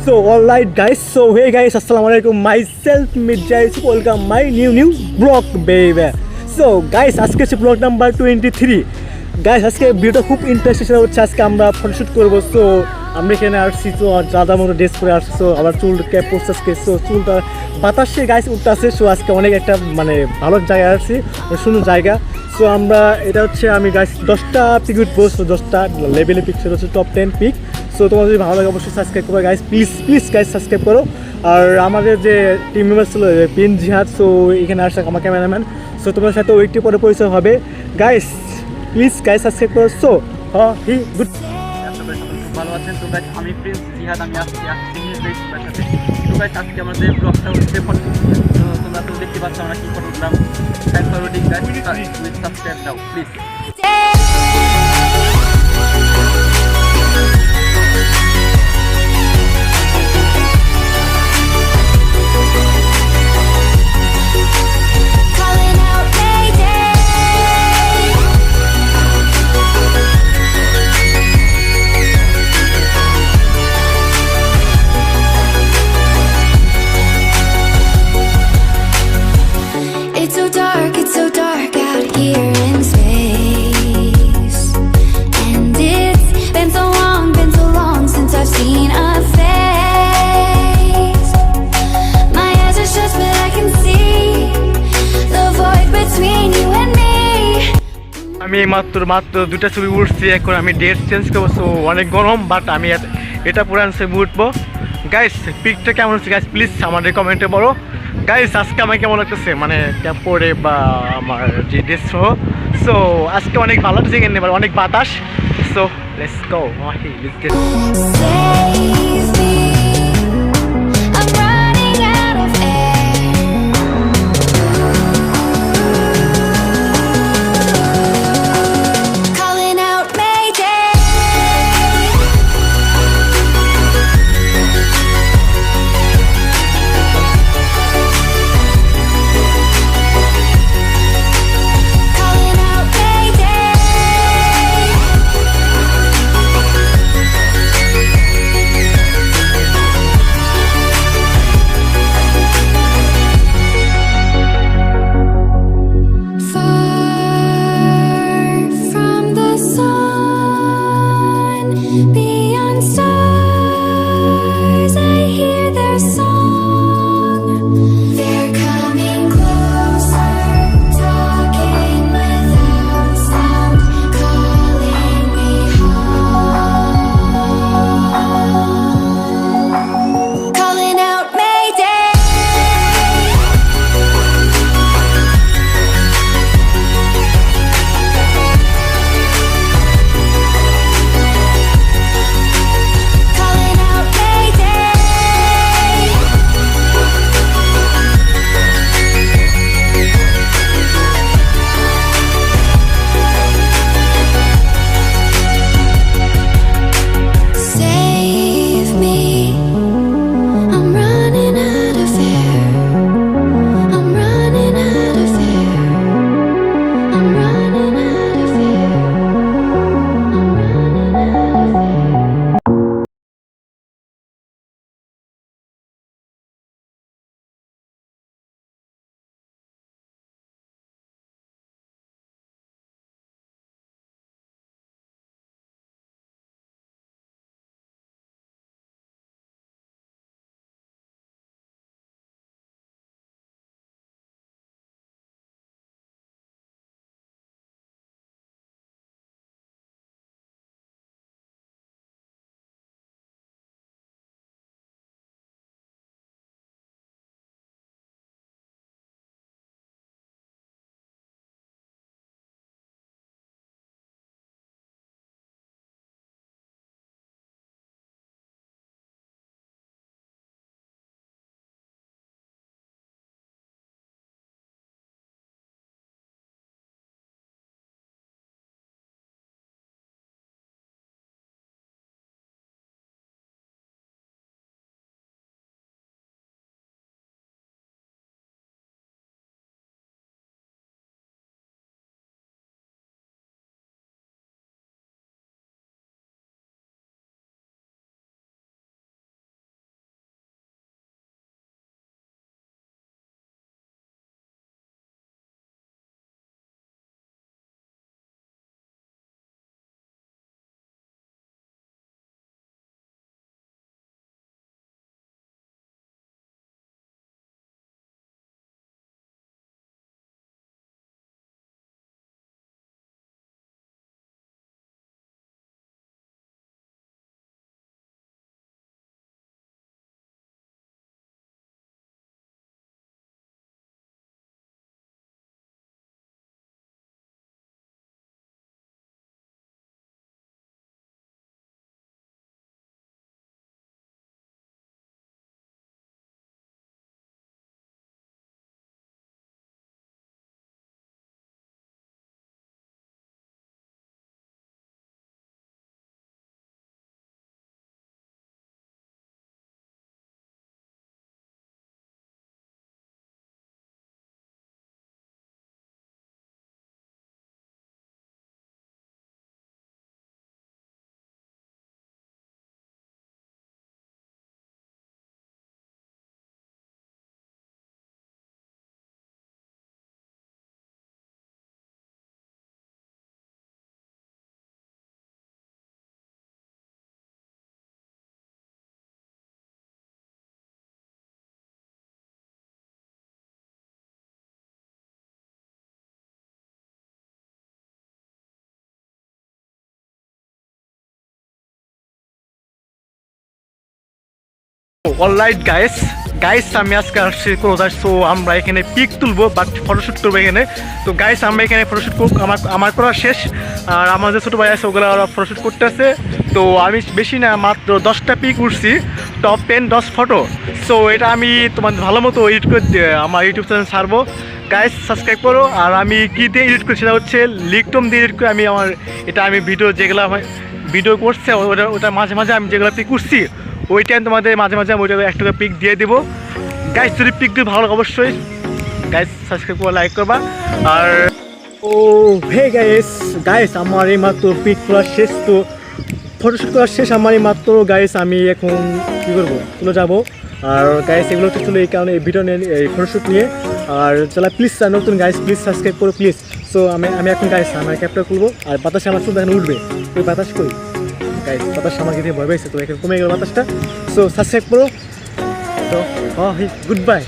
So alright guys, so hey guys, assalamualaikum, myself Mirza Yusuf, welcome my new vlog baby. So guys, আজকে হচ্ছে vlog number 23. Guys আজকে ভিডিওটা খুব interesting হচ্ছে। আজকে আমরা ফটোশুট করবো। সো আমরা এখানে আসছি, তো দাদা মতো ড্রেস করে আসছি। সো আবার চুল ক্যাপ পরছে আজকে। সো চুলটা বাতাসে গাইস উঠতে আসছে। সো আজকে অনেক একটা মানে ভালো জায়গায় আসছি, সুন্দর জায়গা। সো আমরা এটা হচ্ছে আমি গাইস 10টা পিক উঠবো। সো 10টা লেভেলে পিক, সেটা হচ্ছে টপ 10 পিক। সো তোমার যদি ভালো লাগে অবশ্যই সাবস্ক্রাইব করো গাইস, প্লিজ গাইস সাবস্ক্রাইব করো। আর আমাদের যে টিম মেম্বার ছিল পিন জিহাদ, সো এখানে আসছে আমার ক্যামেরাম্যান। সো তোমার সাথে ওইটি পরে পরিচয় হবে গাইস, প্লিজ গাইস সাবস্ক্রাইব করো। সো হি গুড, ভালো আছেন তো গাইস, আমি প্রিন্স জিহাদ, আমি আসছি সাথে। তো গাইস আজকে আমাদের ব্লগটা হচ্ছে ফটো। তো তোমরা তো দেখতে পাচ্ছ আমরা কি ফটো উঠলাম। Thanks for watching guys, please subscribe now please. It's so dark out here in space, and it's been so long since I've seen a face. My eyes are shut but I can see the void between you and me. আমি মাত্র 2টা ছবি উঠছি, এখন আমি date change করবো। So অনেক গরম, বাট আমি এটা পুরান ছবি উঠবো। গাইস পিকটা কেমন হচ্ছে গাইস প্লিজ আমাদের কমেন্টে বলো। গাইস আজকে আমার কেমন লাগতেছে, মানে ক্যাপ পরে বা আমার যে ড্রেস সহ। সো আজকে অনেক ভালো লাগছে, এখানে অনেক বাতাস। So let's go, Save me, I'm running out of air. Calling out Mayday. Calling out Mayday. Alright guys আমি আজকে আসছি কোথায়, সো আমরা এখানে পিক তুলবো বাট ফটোশ্যুট করবো এখানে। তো গাইস আমরা এখানে ফটোশ্যুট করব, আমার করা শেষ, আর আমার যে ছোটো ভাই আছে ওগুলো ওরা ফটোশ্যুট করতেছে। তো আমি বেশি না, মাত্র 10টা পিক উঠছি, টপ 10 ফটো। সো এটা আমি তোমাদের ভালো মতো এডিট করে আমার ইউটিউব চ্যানেল ছাড়বো। গাইস সাবস্ক্রাইব করো। আর আমি কী দিয়ে এডিট করি সেটা হচ্ছে লিকটম দিয়ে এডিট করে। আমি ভিডিও যেগুলো ভিডিও করছে ওটা মাঝে মাঝে আমি যেগুলো পিক করছি ওইটা আমি তোমাদের মাঝে মাঝে আমি ওইটা একটা পিক দিয়ে দেবো। গাইস যদি পিকটি ভালো লাগে অবশ্যই গাইস সাবস্ক্রাইব করবা, লাইক করবা। আর ও হে গাইস আমার এই মাত্র পিক করা শেষ, তো ফটোশ্যুট করা শেষ আমার এই মাত্র। গাইস আমি এখন কী করবো, চলে যাবো। আর গাইস এগুলো হচ্ছে চলো এই কারণে এই ভিডিও নিয়ে, এই ফটোশ্যুট নিয়ে। আর চলা প্লিজ নতুন গাইস প্লিজ সাবস্ক্রাইব করো প্লিজ। সো আমি এখন গাইস আমার ক্যাপটা খুলবো, আর বাতাসে আমার শুধু এখন উঠবে। ওই বাতাস কই গাইস, বাতাস আমাকে দিয়ে ভয় পাইছে, তো এখানে কমে গেল বাতাসটা। সো সাবস্ক্রাইব করো। তো গুড বাই।